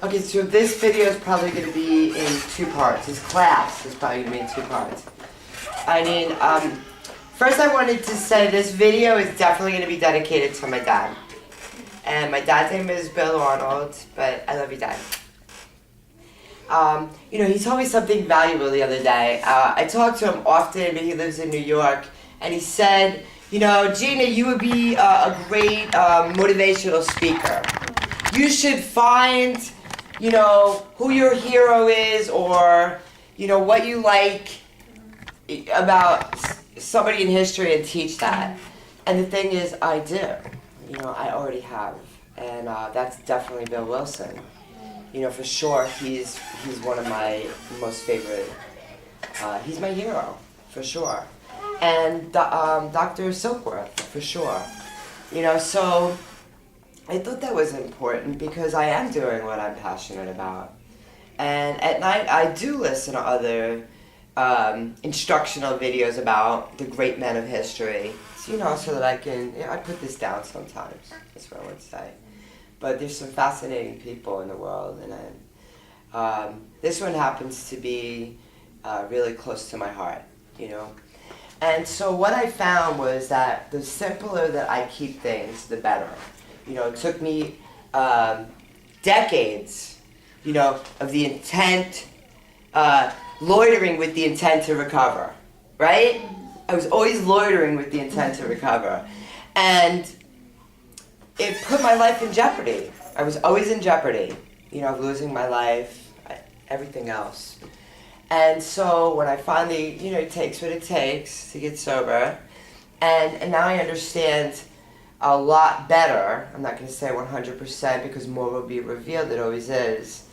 Okay, so this video is probably going to be in two parts. This class is probably going to be in two parts. First I wanted to say this video is definitely going to be dedicated to my dad. And my dad's name is Bill Arnold, but I love you, Dad. He told me something valuable the other day. I talk to him often, but he lives in New York. And he said, Gina, you would be a great motivational speaker. You should find, who your hero is or, what you like about somebody in history and teach that. And the thing is, I do. I already have. And that's definitely Bill Wilson. For sure, he's one of my most favorite. He's my hero, for sure. And Dr. Silkworth, for sure. So I thought that was important because I am doing what I'm passionate about. And at night, I do listen to other instructional videos about the great men of history. So that I can, I put this down sometimes, that's what I would say. But there's some fascinating people in the world, and this one happens to be really close to my heart, And so what I found was that the simpler that I keep things, the better. It took me decades, of the intent, loitering with the intent to recover, right? I was always loitering with the intent to recover. And it put my life in jeopardy. I was always in jeopardy, of losing my life, everything else. And so when I finally, it takes what it takes to get sober, and now I understand a lot better. I'm not going to say 100% because more will be revealed, it always is.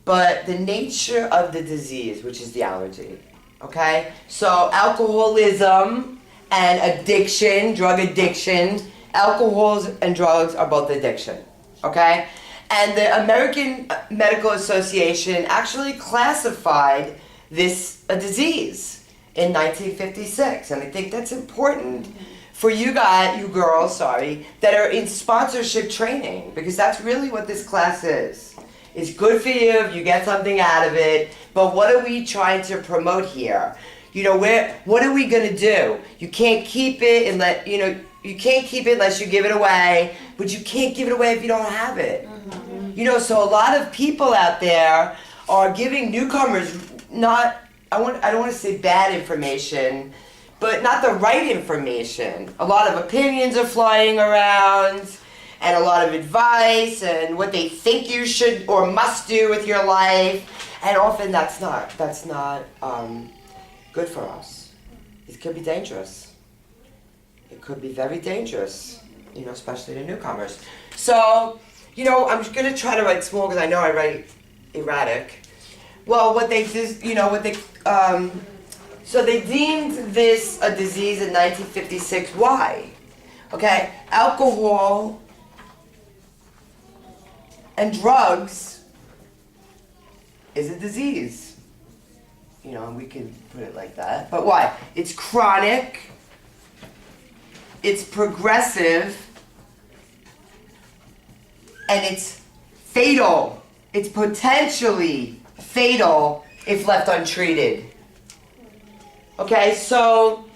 But the nature of the disease, which is the allergy, okay? So alcoholism and addiction, drug addiction, alcohol and drugs are both addiction, okay? And the American Medical Association actually classified this a disease in 1956, and I think that's important for you girls, that are in sponsorship training, because that's really what this class is. It's good for you if you get something out of it, but what are we trying to promote here? What are we gonna do? You can't keep it and you can't keep it unless you give it away, but you can't give it away if you don't have it. So a lot of people out there are giving newcomers I don't want to say bad information, but not the right information. A lot of opinions are flying around, and a lot of advice, and what they think you should or must do with your life, and often that's not good for us. It could be dangerous. It could be very dangerous, especially to newcomers. So, I'm just going to try to write small because I know I write erratic. Well, so they deemed this a disease in 1956. Why? Okay, alcohol and drugs is a disease. We can put it like that. But why? It's chronic, it's progressive, and it's fatal. It's potentially fatal if left untreated. Okay, so,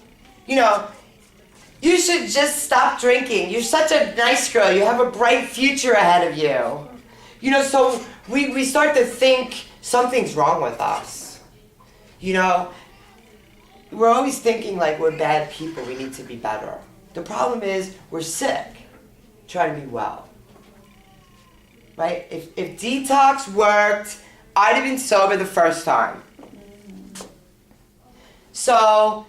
you should just stop drinking. You're such a nice girl. You have a bright future ahead of you. So we start to think something's wrong with us. We're always thinking like we're bad people. We need to be better. The problem is we're sick, trying to be well. Right? If detox worked, I'd have been sober the first time. So,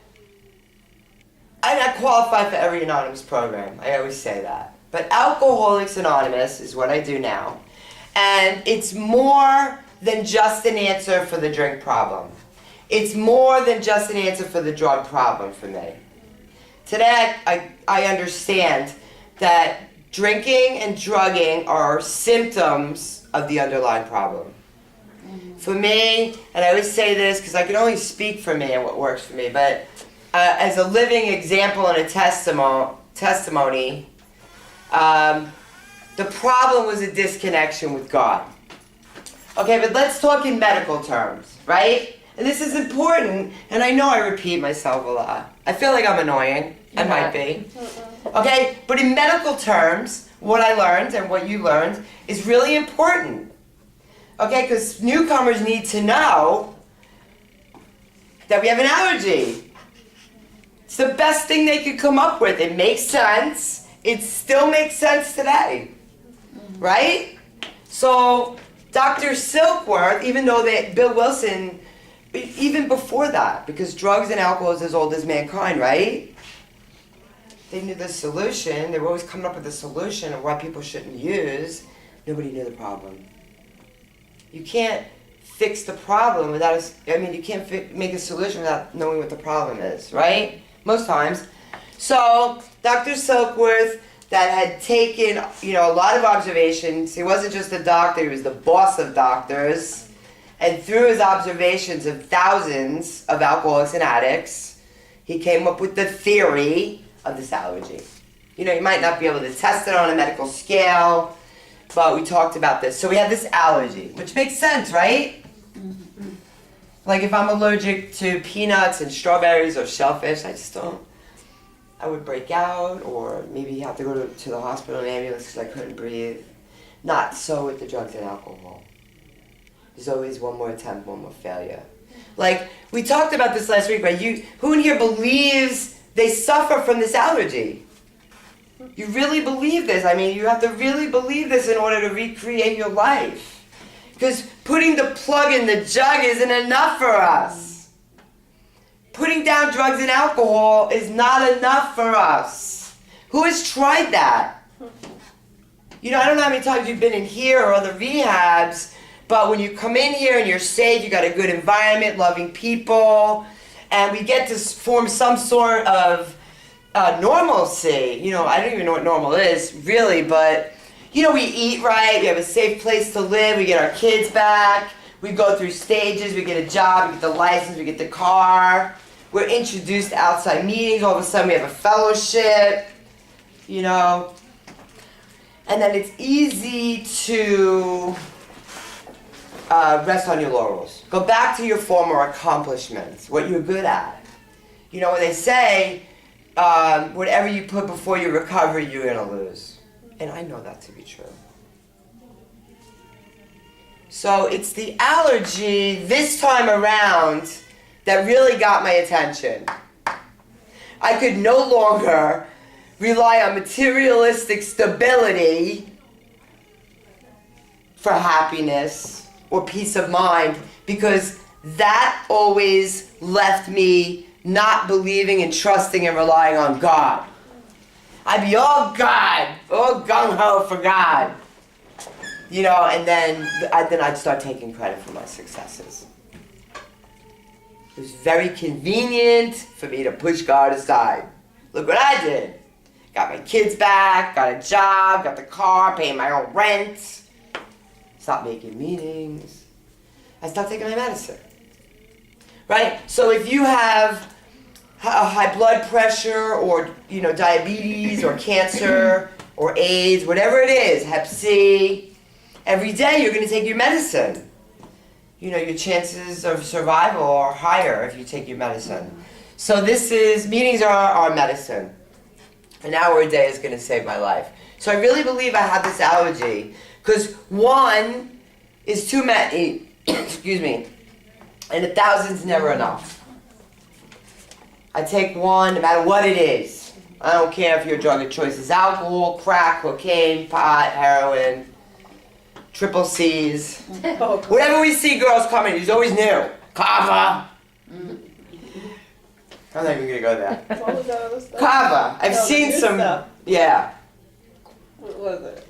I'm not qualified for every anonymous program. I always say that. But Alcoholics Anonymous is what I do now. And it's more than just an answer for the drink problem. It's more than just an answer for the drug problem for me. Today, I understand that drinking and drugging are symptoms of the underlying problem. For me, and I always say this because I can only speak for me and what works for me, but as a living example and a testimony, the problem was a disconnection with God. Okay, but let's talk in medical terms, right? And this is important, and I know I repeat myself a lot. I feel like I'm annoying. I might be. Okay, but in medical terms, what I learned and what you learned is really important. Okay, because newcomers need to know that we have an allergy. It's the best thing they could come up with. It makes sense. It still makes sense today. Right? So, Dr. Silkworth, even though Bill Wilson, even before that, because drugs and alcohol is as old as mankind, right? They knew the solution. They were always coming up with a solution of why people shouldn't use. Nobody knew the problem. You can't fix the problem without you can't make a solution without knowing what the problem is, right? Most times. So, Dr. Silkworth, that had taken, a lot of observations. He wasn't just a doctor, he was the boss of doctors. And through his observations of thousands of alcoholics and addicts, he came up with the theory of this allergy. You might not be able to test it on a medical scale, but we talked about this. So we have this allergy, which makes sense, right? Like if I'm allergic to peanuts and strawberries or shellfish, I would break out, or maybe have to go to the hospital in an ambulance because I couldn't breathe. Not so with the drugs and alcohol. There's always one more attempt, one more failure. Like, we talked about this last week, right? Who in here believes they suffer from this allergy? You really believe this? You have to really believe this in order to recreate your life. Because putting the plug in the jug isn't enough for us. Putting down drugs and alcohol is not enough for us. Who has tried that? I don't know how many times you've been in here or other rehabs, but when you come in here and you're safe, you got a good environment, loving people, and we get to form some sort of normalcy. I don't even know what normal is, really, but, we eat right, we have a safe place to live, we get our kids back, we go through stages, we get a job, we get the license, we get the car. We're introduced to outside meetings. All of a sudden we have a fellowship, And then it's easy to rest on your laurels. Go back to your former accomplishments, what you're good at. When they say, whatever you put before your recovery, you're going to lose. And I know that to be true. So it's the allergy this time around that really got my attention. I could no longer rely on materialistic stability for happiness or peace of mind, because that always left me not believing and trusting and relying on God. I'd be all God, all gung-ho for God. And then I'd start taking credit for my successes. It was very convenient for me to push God aside. Look what I did. Got my kids back, got a job, got the car, paying my own rent. Stopped making meetings. I stopped taking my medicine. Right? So if you have a high blood pressure or, diabetes or cancer or AIDS, whatever it is, Hep C, every day you're going to take your medicine. Your chances of survival are higher if you take your medicine. So meetings are our medicine. An hour a day is going to save my life. So I really believe I have this allergy, because one is too many, excuse me, and 1,000's never enough. I take one no matter what it is. I don't care if your drug of choice is alcohol, crack, cocaine, pot, heroin, triple C's. Whenever we see girls coming, it's always new. Kava. I'm not even gonna go there. What was that other stuff? Kava. I've seen some. Stuff. Yeah. What was it?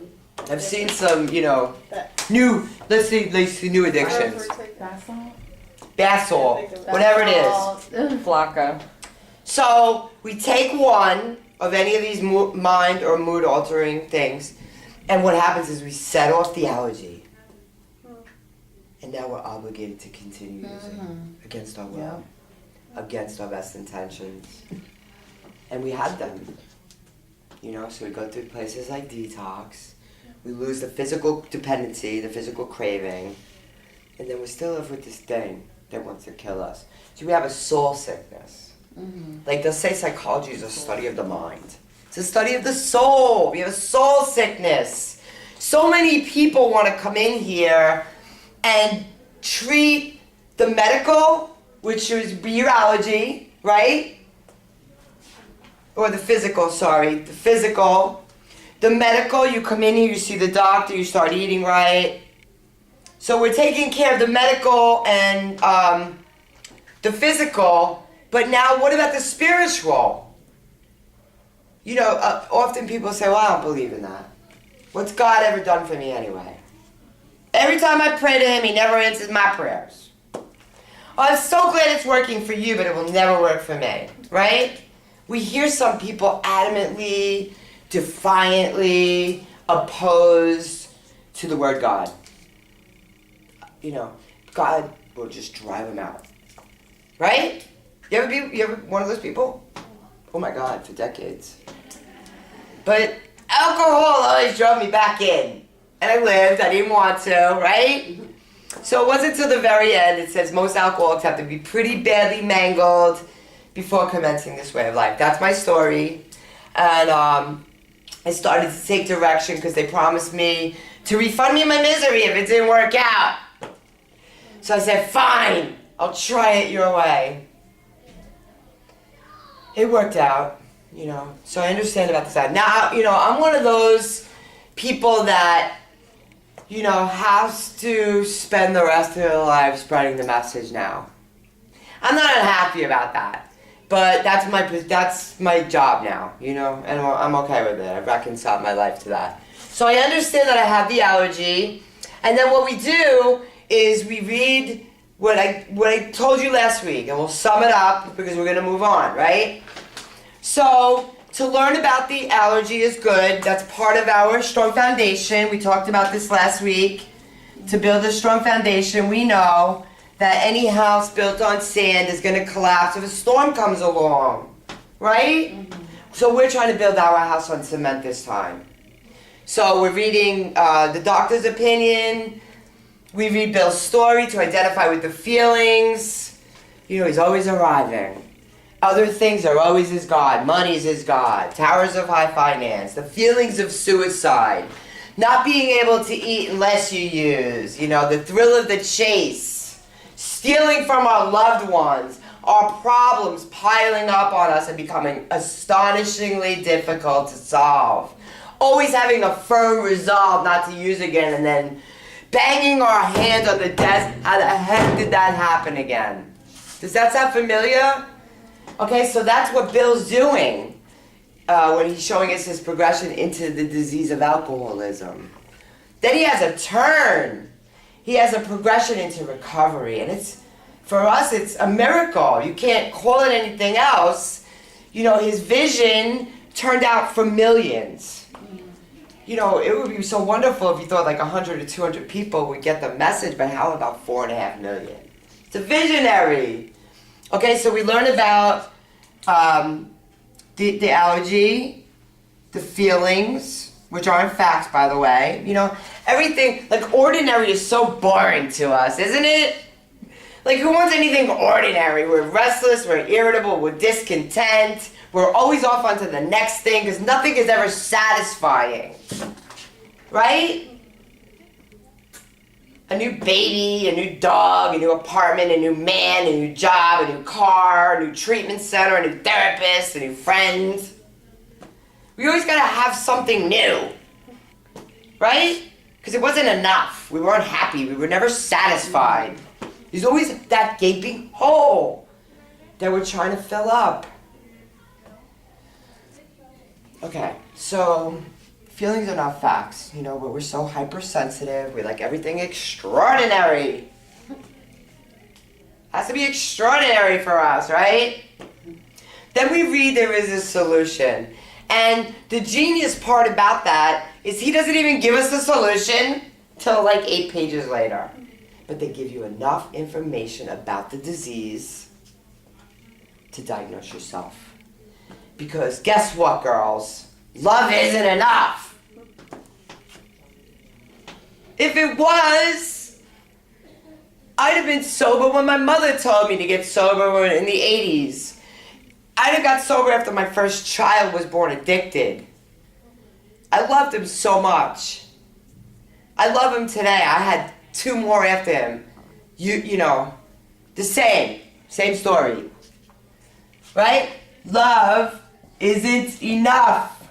I've seen some, new. Let's see new addictions. Basol, whatever it is. Flocka. So we take one of any of these mind or mood altering things, and what happens is we set off the allergy, and now we're obligated to continue using against our will, against our best intentions, and we had them. So we go through places like detox. We lose the physical dependency, the physical craving. And then we still live with this thing that wants to kill us. So we have a soul sickness. Like they'll say psychology is a study of the mind. It's a study of the soul. We have a soul sickness. So many people want to come in here and treat the medical, which is your allergy, right? Or the physical, sorry. The physical. The medical, you come in here, you see the doctor, you start eating right. So we're taking care of the medical and the physical, but now what about the spiritual? You know, often people say, well, I don't believe in that. What's God ever done for me anyway? Every time I pray to him, he never answers my prayers. Oh, I'm so glad it's working for you, but it will never work for me, right? We hear some people adamantly, defiantly opposed to the word God. You know, God will just drive them out. Right? You ever one of those people? Oh my God, for decades. But alcohol always drove me back in. And I lived, I didn't want to, right? So it wasn't until the very end. It says most alcoholics have to be pretty badly mangled before commencing this way of life. That's my story. And I started to take direction because they promised me to refund me my misery if it didn't work out. So I said, fine, I'll try it your way. It worked out, you know, so I understand about this. Now, you know, I'm one of those people that, you know, has to spend the rest of their life spreading the message now. I'm not unhappy about that, but that's my job now, you know, and I'm okay with it. I've reconciled my life to that. So I understand that I have the allergy, and then what we do is we read what I told you last week, and we'll sum it up because we're going to move on, right? So, to learn about the allergy is good. That's part of our strong foundation. We talked about this last week. To build a strong foundation, we know that any house built on sand is going to collapse if a storm comes along, right? Mm-hmm. So we're trying to build our house on cement this time. So we're reading the doctor's opinion. We read Bill's story to identify with the feelings. You know, he's always arriving. Other things are always his God. Money's his God. Towers of high finance. The feelings of suicide. Not being able to eat unless you use. You know, the thrill of the chase. Stealing from our loved ones. Our problems piling up on us and becoming astonishingly difficult to solve. Always having a firm resolve not to use again and then banging our hands on the desk. How the heck did that happen again? Does that sound familiar? Okay, so that's what Bill's doing when he's showing us his progression into the disease of alcoholism. Then he has a turn. He has a progression into recovery. And for us, it's a miracle. You can't call it anything else. You know, his vision turned out for millions. You know, it would be so wonderful if you thought like 100 or 200 people would get the message, but how about 4.5 million? It's a visionary. Okay, so we learn about the allergy, the feelings, which aren't facts, by the way. You know, everything, like ordinary is so boring to us, isn't it? Like, who wants anything ordinary? We're restless, we're irritable, we're discontent. We're always off onto the next thing because nothing is ever satisfying. Right? A new baby, a new dog, a new apartment, a new man, a new job, a new car, a new treatment center, a new therapist, a new friend. We always gotta have something new. Right? Because it wasn't enough. We weren't happy. We were never satisfied. There's always that gaping hole that we're trying to fill up. Okay, so feelings are not facts, you know, but we're so hypersensitive. We like everything extraordinary. Has to be extraordinary for us, right? Then we read there is a solution. And the genius part about that is he doesn't even give us the solution till like 8 pages later. But they give you enough information about the disease to diagnose yourself. Because guess what, girls? Love isn't enough. If it was, I'd have been sober when my mother told me to get sober in the 80s. I'd have got sober after my first child was born addicted. I loved him so much. I love him today. I had 2 more after him. You know, the same story. Right? Love isn't enough.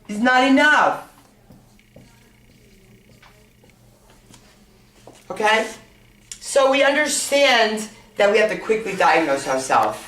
It's not enough. Okay? So we understand that we have to quickly diagnose ourselves.